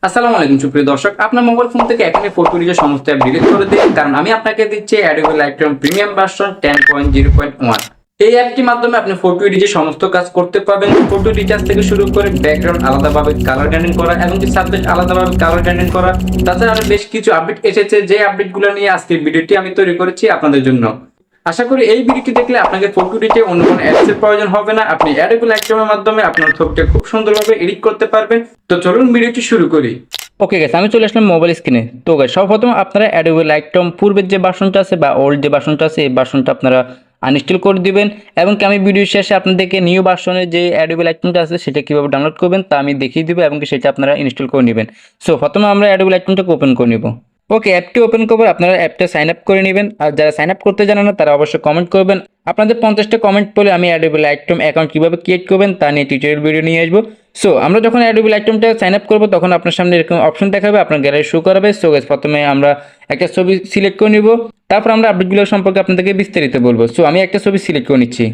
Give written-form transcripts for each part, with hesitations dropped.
আসসালামু আলাইকুম সুপ্রিয় দর্শক, আপনার মোবাইল ফোন থেকে এখনই ফটো রিজের সমস্ত অ্যাপ ডিলিট করে দিন, কারণ আমি আপনাকে দিচ্ছি অ্যাডোবে লাইটরুম প্রিমিয়াম ভার্সন 10.0.1। এই অ্যাপটির মাধ্যমে আপনি ফটো এডিটের সমস্ত কাজ করতে পারবেন। ফটো রিচার্জ থেকে শুরু করে ব্যাকগ্রাউন্ড আলাদাভাবে কালার গ্রেডিং করা এবং কি সাবজেক্ট আলাদাভাবে কালার গ্রেডিং করা। তাছাড়া আরো বেশ কিছু আপডেট এসেছে, যে আপডেটগুলো নিয়ে আজকের ভিডিওটি আমি তৈরি করেছি আপনাদের জন্য। আশা করি এই ভিডিওটি দেখলে আপনাকে ফটো এডিটে অন্য কোনো অ্যাপসের প্রয়োজন হবে না। আপনি অ্যাডোবে লাইটরুমের মাধ্যমে আপনার ছবিটা খুব সুন্দরভাবে এডিট করতে পারবেন। তো চলুন ভিডিওটি শুরু করি। ওকে গাইস, আমি চলে আসলাম মোবাইল স্ক্রিনে। তো গাইস, সর্বপ্রথম আপনারা অ্যাডোবে লাইটরুম পূর্বের যে ভার্সনটা আছে বা ওল্ড যে ভার্সনটা আছে এই ভার্সনটা আপনারা আনইনস্টল করে দিবেন, এবং কি আমি ভিডিও শেষে আপনাদেরকে নিউ ভার্সনের যে অ্যাডোবে লাইটরুমটা আছে সেটা কিভাবে ডাউনলোড করবেন তা আমি দেখিয়ে দিব, এবং কি সেটা আপনারা ইনস্টল করে নেবেন। সো প্রথমে আমরা অ্যাডোবে লাইটরুমটাকে ওপেন করে নিব। ওকে, অ্যাপটি ওপেন করবেন, আপনারা অ্যাপটা সাইন আপ করে নেবেন। আর যারা সাইন আপ করতে জানেন না তারা অবশ্যই কমেন্ট করবেন। আপনাদের 50টা কমেন্ট পেলে আমি অ্যাডোবে লাইটরুম অ্যাকাউন্ট কীভাবে ক্রিয়েট করবেন তা নিয়ে টিউটোরিয়াল ভিডিও নিয়ে আসবো। সো আমরা যখন অ্যাডোবে লাইটরুমটা সাইন আপ করবো তখন আপনার সামনে এরকম অপশন দেখাবে, আপনার গ্যালারি শো করাবে। সো গাইস, প্রথমে আমরা একটা ছবি সিলেক্ট করে নিব, তারপর আমরা আপডেটগুলো সম্পর্কে আপনাদেরকে বিস্তারিত বলবো। সো আমি একটা ছবি সিলেক্ট করে নিচ্ছি।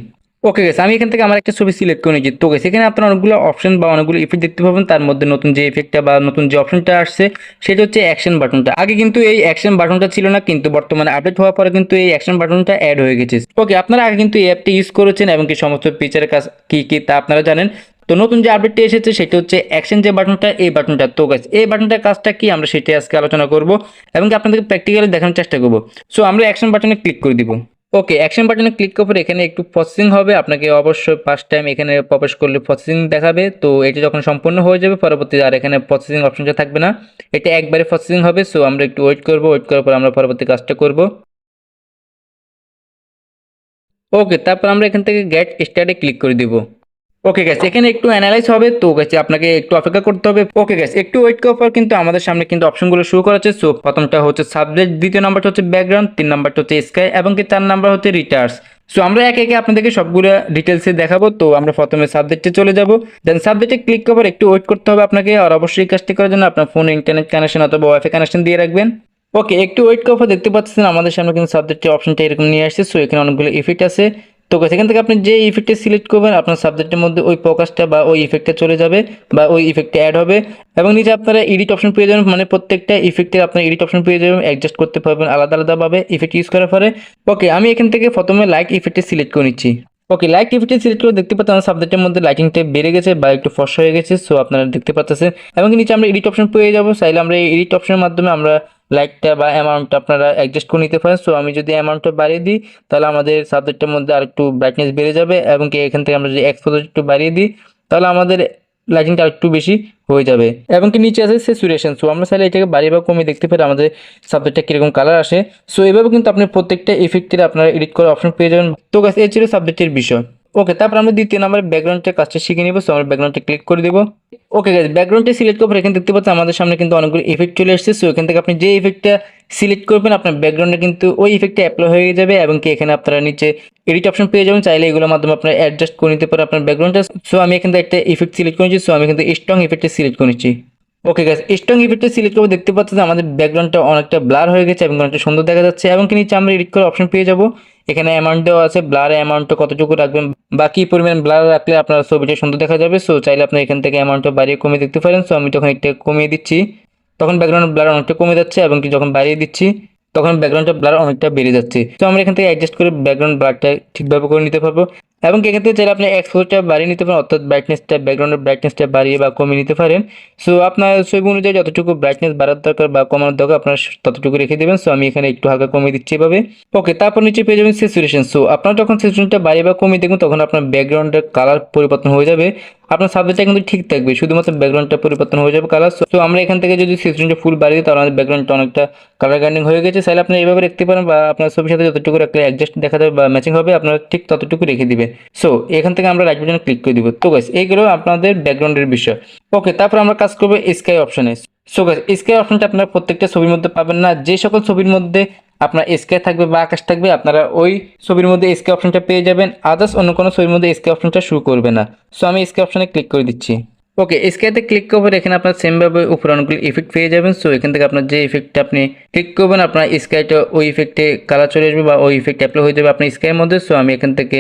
ওকে গেছে, আমি এখান থেকে আমার একটা ছবি সিলেক্ট করে নিচ্ছি। তো গেছে, এখানে আপনারা অনেকগুলো অপশন বা অনেকগুলো ইফেক্ট দেখতে পাবেন। তার মধ্যে নতুন যে ইফেক্টটা বা নতুন যে অপশনটা আসছে সেটা হচ্ছে অ্যাকশন বাটনটা। আগে কিন্তু এই অ্যাকশন বাটনটা ছিল না, কিন্তু বর্তমানে আপডেট হওয়ার পরে কিন্তু এই অ্যাকশন বাটনটা অ্যাড হয়ে গেছে। ওকে, আপনারা আগে কিন্তু এই অ্যাপটি ইউজ করেছেন এবং কি সমস্ত ফিচারের কাজ কি কি তা আপনারা জানেন। তো নতুন যে আপডেটটি এসেছে সেটা হচ্ছে অ্যাকশন যে বাটনটা, এই বাটনটা। তো গাইস, এই বাটনটার কাজটা কি আমরা সেটাই আজকে আলোচনা করব এবং কি আপনাদেরকে প্র্যাকটিক্যালি দেখানোর চেষ্টা করব। সো আমরা অ্যাকশন বাটনে ক্লিক করে দিব। ওকে, অ্যাকশন বাটনে ক্লিক করার পর এখানে একটু প্রসেসিং হবে, আপনাকে অবশ্যই ফার্স্ট টাইম এখানে প্রবেশ করলে প্রসেসিং দেখাবে। তো এটা যখন সম্পূর্ণ হয়ে যাবে পরবর্তীতে আর এখানে প্রসেসিং অপশনটা থাকবে না, এটা একবারে প্রসেসিং হবে। সো আমরা একটু ওয়েট করব, ওয়েট করার পর আমরা পরবর্তী কাজটা করব। ওকে, তারপর আমরা এখান থেকে গেট স্টার্টে ক্লিক করে দিব। ওকে গ্যাস, এখানে একটু অ্যানালাইজ হবে, তো গেছে আপনাকে একটু অপেক্ষা করতে হবে। ওকে গ্যাস, একটু ওয়েট করার পর কিন্তু আমাদের সামনে কিন্তু অপশনগুলো শো করাচ্ছে। সো প্রথমটা হচ্ছে সাবজেক্ট, দ্বিতীয় নাম্বারটা হচ্ছে ব্যাকগ্রাউন্ড, 3 নাম্বারটা হচ্ছে স্কাই, এবং কি 4 নাম্বার হচ্ছে রিটার্স। সো আমরা একে একে আপনাদেরকে সবগুলো ডিটেলসে দেখাবো। তো আমরা প্রথমে সাবজেক্টে চলে যাব, দেন সাবজেক্টে ক্লিক করার একটু ওয়েট করতে হবে আপনাকে। আর অবশ্যই কাজটি করার জন্য আপনার ফোনে ইন্টারনেট কানেকশন অথবা ওয়াইফাই কানেকশন দিয়ে রাখবেন। ওকে, একটু ওয়েট করার পর দেখতে পাচ্ছেন আমাদের সামনে কিন্তু সাবজেক্টের অপশনটা এরকম নিয়ে আসছে। সো এখানে অনেকগুলো ইফেক্ট আছে। তো সেখান থেকে আপনি যে ইফেক্টটা সিলেক্ট করবেন আপনার সাবজেক্টের মধ্যে ওই প্রকাশটা বা ওই ইফেক্টটা চলে যাবে বা ওই ইফেক্টটা অ্যাড হবে। এবং নিচে আপনারা এডিট অপশন পেয়ে যাবেন, মানে প্রত্যেকটা ইফেক্টের আপনার এডিট অপশন পেয়ে যাবেন, অ্যাডজাস্ট করতে পারবেন আলাদা আলাদাভাবে ইফেক্ট ইউজ করার পরে। ওকে, আমি এখান থেকে প্রথমে লাইট ইফেক্টে সিলেক্ট করে নিচ্ছি। ওকে, লাইট ইফেক্টে সিলেক্ট করে দেখতে পাচ্ছেন আমার সাবজেক্টের মধ্যে লাইটিংটা বেড়ে গেছে বা একটু ফর্সা হয়ে গেছে। সো আপনারা দেখতে পাচ্ছেন, এবং নিচে আমরা এডিট অপশন পেয়ে যাবো। চাইলে আমরা এই এডিট অপশনের মাধ্যমে আমরা লাইটটা বা অ্যামাউন্টটা আপনারা অ্যাডজাস্ট করে নিতে পারেন। সো আমি যদি অ্যামাউন্টটা বাড়িয়ে দিই তাহলে আমাদের সাবজেক্টের মধ্যে আর একটু ব্রাইটনেস বেড়ে যাবে, এবং কি এখান থেকে আমরা যদি এক্সপোজার একটু বাড়িয়ে দিই তাহলে আমাদের লাইটিংটা একটু বেশি হয়ে যাবে। এবং কি নিচে আছে স্যাচুরেশন। সো আমরা চাইলে এটাকে বাড়িয়ে বা কমিয়ে দেখতে পারি আমাদের সাবজেক্টটা কীরকম কালার আসে। সো এভাবে কিন্তু আপনি প্রত্যেকটা ইফেক্টের আপনারা এডিট করার অপশন পেয়ে যাবেন। তো গাইস, এই ছিল সাবজেক্টের বিষয়। ওকে, তারপর আমরা দ্বিতীয় নাম্বার ব্যাকগ্রাউন্ডের কাজটা শিখে নিব। সো আমরা ব্যাকগ্রাউন্ডে ক্লিক করে দেবো। ওকে গাইস, ব্যাকগ্রাউন্ডে সিলেক্ট করার পর এখানে দেখতে পাচ্ছেন আমাদের সামনে কিন্তু অনেকগুলো ইফেক্ট চলে এসেছে। সো এখান থেকে আপনি যে ইফেক্টটা সিলেক্ট করবেন আপনার ব্যাকগ্রাউন্ডে কিন্তু ওই ইফেক্টটা অ্যাপ্লাই হয়ে যাবে, এবং কি এখানে আপনারা নিচে এডিট অপশন পেয়ে যাবেন, চাইলে এগুলোর মাধ্যমে আপনারা অ্যাডজাস্ট করে নিতে পারেন আপনার ব্যাকগ্রাউন্ডটা। সো আমি এখান থেকে একটা ইফেক্ট সিলেক্ট করেছি। সো আমি কিন্তু স্ট্রং ইফেক্টে সিলেক্ট করেছি। ওকে গাইস, স্ট্রং ইফেক্টে সিলেক্ট করে দেখতে পাচ্ছেন যে আমাদের ব্যাকগ্রাউন্ডটা অনেকটা ব্লার হয়ে গেছে এবং অনেকটা সুন্দর দেখা যাচ্ছে, এবং কি নিচে আমরা এডিট করার অপশন পেয়ে যাবো। এখানে অ্যামাউন্ট দেওয়া আছে, ব্লার অ্যামাউন্টটা কতটুকু রাখবেন, বাকি পরিমাণ ব্লার রাখলে আপনার ছবিটা সুন্দর দেখা যাবে। সো চাইলে আপনি এখান থেকে অ্যামাউন্টটা বাড়িয়ে কমিয়ে দেখতে পারেন। সো আমি তখন একটা কমিয়ে দিচ্ছি, তখন ব্যাকগ্রাউন্ড ব্লার অনেকটা কমে যাচ্ছে, এবং কি যখন বাড়িয়ে দিচ্ছি তখন ব্যাকগ্রাউন্ডটা ব্লার অনেকটা বেড়ে যাচ্ছে। তো আমরা এখান থেকে অ্যাডজাস্ট করে ব্যাকগ্রাউন্ড ব্লারটা ঠিকভাবে করে নিতে পারবো, এবং এখান থেকে চাইলে আপনি এক্সপোজারটা বাড়িয়ে নিতে পারেন, অর্থাৎ ব্রাইটনেসটা ব্যাকগ্রাউন্ডের ব্রাইটনেসটা বাড়িয়ে বা কমিয়ে নিতে পারেন। সো আপনার ছবি অনুযায়ী যতটুকু ব্রাইটনেস বাড়ার দরকার বা কমানোর দরকার আপনার ততটুকু রেখে দেবেন। সো আমি এখানে একটু হালকা কমিয়ে দিচ্ছি এভাবে। ওকে, তারপর নিচে পেয়ে যাবেন স্যাচুরেশন। সো আপনার যখন স্যাচুরেশনটা বাড়িয়ে বা কমিয়ে দেখবেন তখন আপনার ব্যাকগ্রাউন্ডের কালার পরিবর্তন হয়ে যাবে, আপনার সাবজেক্টটা কিন্তু ঠিক থাকবে, শুধুমাত্র ব্যাকগ্রাউন্ডটা পরিবর্তন হয়ে যাবে কালার। সো আমরা এখান থেকে যদি স্যাচুরেশনটা ফুল বাড়িয়ে দিই তাহলে আমাদের ব্যাকগ্রাউন্ডটা অনেকটা কালার গ্রাইন্ডিং হয়ে গেছে। চাইলে আপনি এইভাবে রাখতে পারেন, বা আপনার ছবির সাথে যতটুকু রাখলে অ্যাডজাস্ট দেখা যাবে বা ম্যাচিং হবে আপনারা ঠিক ততটুকু রেখে দিবে। সো এখান থেকে আমরা রাইট বাটনে ক্লিক করে দিব। তো গাইস, এইগুলো আপনাদের ব্যাকগ্রাউন্ডের বিষয়। ওকে, তারপর আমরা কাজ করবো স্কাই অপশনে। সো গাইস, স্কাই অপশনটা আপনারা প্রত্যেকটা ছবির মধ্যে পাবেন না, যে সকল ছবির মধ্যে আপনার স্কাই থাকবে বা আকাশ থাকবে আপনারা ওই ছবির মধ্যে স্কাই অপশনটা পেয়ে যাবেন, আদার্স অন্য কোনো ছবির মধ্যে স্কাই অপশনটা শুরু করবে না। সো আমি স্কাই অপশনে ক্লিক করে দিচ্ছি। ওকে, স্কাইতে ক্লিক করবেন, এখানে আপনার সেমভাবে উপরে অনেকগুলো ইফেক্ট পেয়ে যাবেন। সো এখান থেকে আপনার যে ইফেক্টটা আপনি ক্লিক করবেন আপনার স্কাইটা ওই ইফেক্টে কালার চলে আসবে বা ওই ইফেক্ট অ্যাপ্লাই হয়ে যাবে আপনার স্কাইয়ের মধ্যে। সো আমি এখান থেকে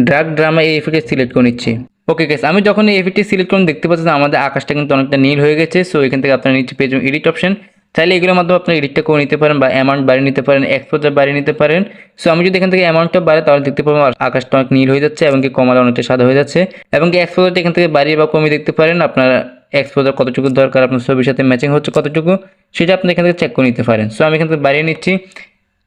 ড্রাগ ড্রামা এই ইফেক্টে সিলেক্ট করে নিচ্ছি। ওকে গাইস, আমি যখন এই এফেক্টটি সিলেক্ট করলাম দেখতে পাচ্ছেন আমাদের আকাশটা কিন্তু অনেকটা নীল হয়ে গেছে। সো এখান থেকে আপনারা নিচে পেয়ে যাবেন এডিট অপশন, চাইলে এগুলোর মাধ্যমে আপনারা এডিটটা করে নিতে পারেন বা অ্যামাউন্ট বাড়িয়ে নিতে পারেন, এক্সপোজার বাড়িয়ে নিতে পারেন। সো আমি যদি এখান থেকে অ্যামাউন্টটা বাড়াই তাহলে দেখতে পাবো আকাশটা অনেক নীল হয়ে যাচ্ছে এবং কি কমালে অনেকটা সাদা হয়ে যাচ্ছে। এবং কি এক্সপোজারটা এখান থেকে বাড়িয়ে বা কমিয়ে দেখতে পারেন, আপনার এক্সপোজার কতটুকু দরকার, আপনার ছবির সাথে ম্যাচিং হচ্ছে কতটুকু, সেটা আপনি এখান থেকে চেক করে নিতে পারেন। সো আমি এখান থেকে বাড়িয়ে নিচ্ছি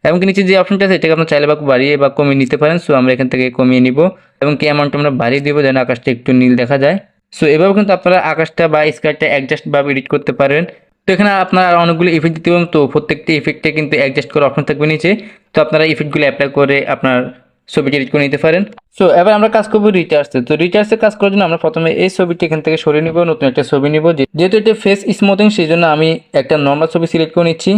এবং কি নিচে যে অপশনটা আছে এটাকে আপনার চাইলে বা বাড়িয়ে বা কমিয়ে নিতে পারেন। সো আমরা এখান থেকে কমিয়ে নিব এবং কি অ্যামাউন্টটা আমরা বাড়িয়ে দিব যেন আকাশটা একটু নীল দেখা যায়। সো এভাবে কিন্তু আপনারা আকাশটা বা স্কাইটা অ্যাডজাস্ট ভাবে এডিট করতে পারেন। তো এখানে আপনারা অনেকগুলো ইফেক্ট দিতে পারেন, তো প্রত্যেকটি ইফেক্টে কিন্তু অ্যাডজাস্ট করার অপশন থাকবে নিচে। তো আপনারা ইফেক্টগুলো অ্যাপ্লাই করে আপনার ছবিটি এডিট করে নিতে পারেন। সো এবার আমরা কাজ করবো রিচার্জে। তো রিচার্জে কাজ করার জন্য আমরা প্রথমে এই ছবিটি এখান থেকে সরিয়ে নিব, নতুন একটা ছবি নিব। যেহেতু এটা ফেস স্মুথিং সেই জন্য আমি একটা নর্মাল ছবি সিলেক্ট করে নিচ্ছি।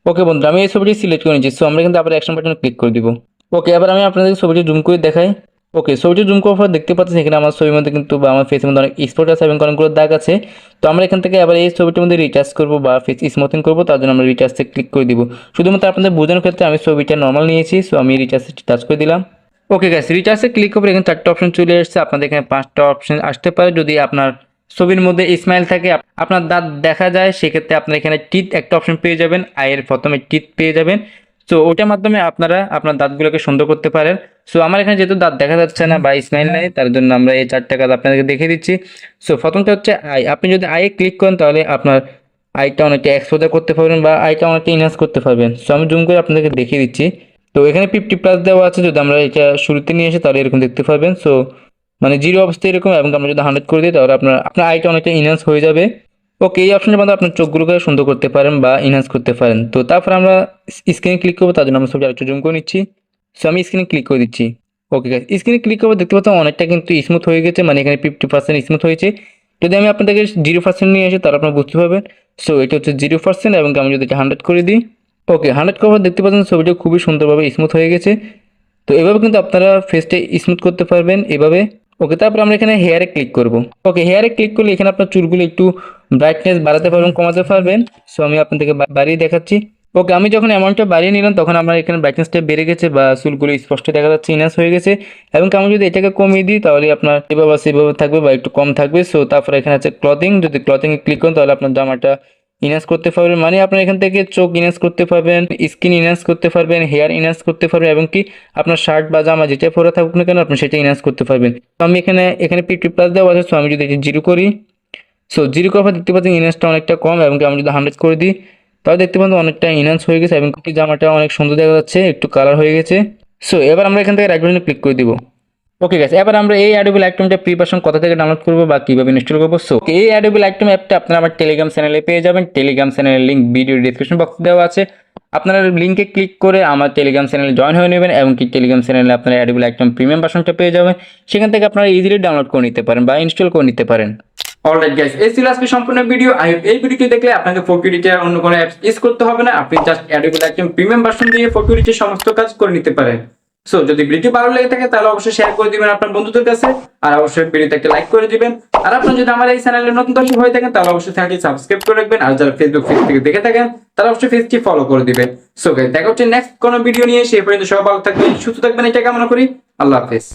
ওকে বন্ধু, আমি এই ছবিটি সিলেক্ট করে নিচ্ছি। সো আমরা কিন্তু আবার অ্যাকশন বাটনে ক্লিক করে দিব। ওকে, এবার আমি আপনাদের ছবিটি জুম করে দেখাই। ওকে, ছবিটি জুম করার পর দেখতে পাচ্ছেন এখানে আমার ছবির মধ্যে কিন্তু বা আমার ফেসের মধ্যে অনেক স্পট আছে এবং অনেকগুলো দাগ আছে। তো আমরা এখান থেকে আবার এই ছবিটির মধ্যে রিটাচ করবো বা ফেস স্মুথিং করবো, তার জন্য আমরা রিটাচে ক্লিক করে দিব। শুধুমাত্র আপনাদের বোঝানোর ক্ষেত্রে আমি ছবিটা নর্মাল নিয়েছি। সো আমি রিটাচে টাচ করে দিলাম। ওকে গাইস, রিচার্জে ক্লিক করে এখানে 4টা অপশন চলে আসছে, আপনাদের এখানে 5টা অপশন আসতে পারে। যদি আপনার ছবির মধ্যে স্মাইল থাকে, আপনার দাঁত দেখা যায়, সেক্ষেত্রে আপনার এখানে টিথ একটা অপশন পেয়ে যাবেন, আয়ের প্রথমে টিথ পেয়ে যাবেন। সো ওটার মাধ্যমে আপনারা আপনার দাঁতগুলোকে সুন্দর করতে পারেন। সো আমার এখানে যেহেতু দাঁত দেখা যাচ্ছে না বা স্মাইল নেই, তার জন্য আমরা এই 4টা কাজ আপনাদেরকে দেখিয়ে দিচ্ছি। সো প্রথমটা হচ্ছে আই। আপনি যদি আয়ে ক্লিক করেন তাহলে আপনার আইটা অনেকটা এক্সপোজার করতে পারবেন বা আইটা অনেকটা ইনহ্যান্স করতে পারবেন। সো আমি জুম করে আপনাদেরকে দেখিয়ে দিচ্ছি। তো এখানে 50+ দেওয়া আছে, যদি আমরা এটা শুরুতে নিয়ে আসি তাহলে এরকম দেখতে পাবেন। সো মানে জিরো অবস্থায় এরকম, এবং আমরা যদি 100 করে দিই তাহলে আপনার আপনার আইটা অনেকটা ইনহ্যান্স হয়ে যাবে। ওকে, এই অপশনের মধ্যে আপনার চোখগুলোকে সুন্দর করতে পারেন বা ইনহ্যান্স করতে পারেন। তো তারপর আমরা স্ক্রিনে ক্লিক করবো, তার জন্য আমরা ছবিটা একটু জুম করে নিচ্ছি। সো আমি স্ক্রিনে ক্লিক করে দিচ্ছি। ওকে গাইস, স্ক্রিনে ক্লিক করবো দেখতে পাচ্ছেন অনেকটা কিন্তু স্মুথ হয়ে গেছে, মানে এখানে 50% স্মুথ হয়েছে। যদি আমি আপনাদেরকে 0% নিয়ে আসি তাহলে আপনারা বুঝতে পারবেন। সো এটা হচ্ছে 0% এবং আমি যদি এটা 100 করে দিই, ওকে 100 করার পর দেখতে পাচ্ছেন ছবিটা খুবই সুন্দরভাবে স্মুথ হয়ে গেছে। তো এভাবে কিন্তু আপনারা ফেসটা স্মুথ করতে পারবেন এভাবে। ওকে, তারপর আমরা এখানে হেয়ারে ক্লিক করব। ওকে, হেয়ারে ক্লিক করলে এখানে আপনার চুলগুলো একটু ব্রাইটনেস বাড়াতে পারবেন, কমাতে পারবেন। সো আমি আপনাদেরকে বাড়িয়ে দেখাচ্ছি। ওকে, আমি যখন অ্যামাউন্টটা বাড়িয়ে নিলাম তখন আমার এখানে ব্রাইটনেসটা বেড়ে গেছে বা চুলগুলো স্পষ্ট দেখা যাচ্ছে, ইনহ্যান্স হয়ে গেছে। এবং আমি যদি এটাকে কমিয়ে দিই তাহলে আপনার এভাবে সেভাবে থাকবে বা একটু কম থাকবে। সো তারপরে এখানে আছে ক্লথিং, যদি ক্লথিংয়ে ক্লিক করেন তাহলে আপনার জামাটা ইনহ্যান্স করতে পারবেন, মানে আপনার এখান থেকে চোখ ইনহ্যান্স করতে পারবেন, স্কিন ইনহ্যান্স করতে পারবেন, হেয়ার ইনহ্যান্স করতে পারবেন, এবং কি আপনার শার্ট বা জামা যেটা পরে থাকুক না কেন আপনি সেটা ইনহ্যান্স করতে পারবেন। তো আমি এখানে 50+ দেওয়া আছে। সো আমি যদি এটি 0 করি, সো 0 করার পর দেখতে পাচ্ছেন ইনহ্যান্সটা অনেকটা কম, এবং আমি যদি 100 করে দিই তাহলে দেখতে পাচ্ছেন অনেকটা ইনহ্যান্স হয়ে গেছে এবং কি জামাটা অনেক সুন্দর দেখা যাচ্ছে, একটু কালার হয়ে গেছে। সো এবার আমরা এখান থেকে রাইট বাটনে ক্লিক করে দিব। ওকে গাইস, এবার আমরা এই অ্যাডোবি লাইটরুমটা প্রি ভার্সন কোথা থেকে ডাউনলোড করব বা কিভাবে ইনস্টল করব। সো এই অ্যাডোবি লাইটরুম অ্যাপটা আপনারা আমার টেলিগ্রাম চ্যানেলে পেয়ে যাবেন। টেলিগ্রাম চ্যানেলের লিংক ভিডিও ডেসক্রিপশন বক্সে দেওয়া আছে। আপনারা লিংকে ক্লিক করে আমার টেলিগ্রাম চ্যানেলে জয়েন হয়ে নেবেন, এবং কি টেলিগ্রাম চ্যানেলে আপনারা অ্যাডোবি লাইটরুম প্রিমিয়াম ভার্সনটা পেয়ে যাবেন। সেখান থেকে আপনারা ইজিলি ডাউনলোড করে নিতে পারেন বা ইনস্টল করে নিতে পারেন। অলরাইট গাইস, এই ছিল আজকে সম্পূর্ণ ভিডিও। এই ভিডিওটি দেখলে আপনাকে ফটো এডিটর অন্য কোনো অ্যাপস ইউজ করতে হবে না, আপনি just Adobe Lightroom premium version দিয়ে ফটো এডিটের সমস্ত কাজ করে নিতে পারেন। সো যদি ভিডিও ভালো লেগে থাকে তাহলে অবশ্যই শেয়ার করে দিবেন আপনার বন্ধুদের কাছে, আর অবশ্যই ভিডিওতে একটা লাইক করে দিবেন। আর আপনারা যদি আমার এই চ্যানেলে নতুন দর্শক হয়ে থাকেন তাহলে অবশ্যই চ্যানেলটি সাবস্ক্রাইব করে রাখবেন, আর যারা ফেসবুক পেজ থেকে দেখে থাকেন তারা অবশ্যই পেজটি ফলো করে দিবেন। সো গাইস, দেখা হচ্ছে নেক্সট কোনো ভিডিও নিয়ে। সেই পর্যন্ত সবাই ভালো থাকবেন, সুস্থ থাকবেন, এটা কামনা করি। আল্লাহ হাফেজ।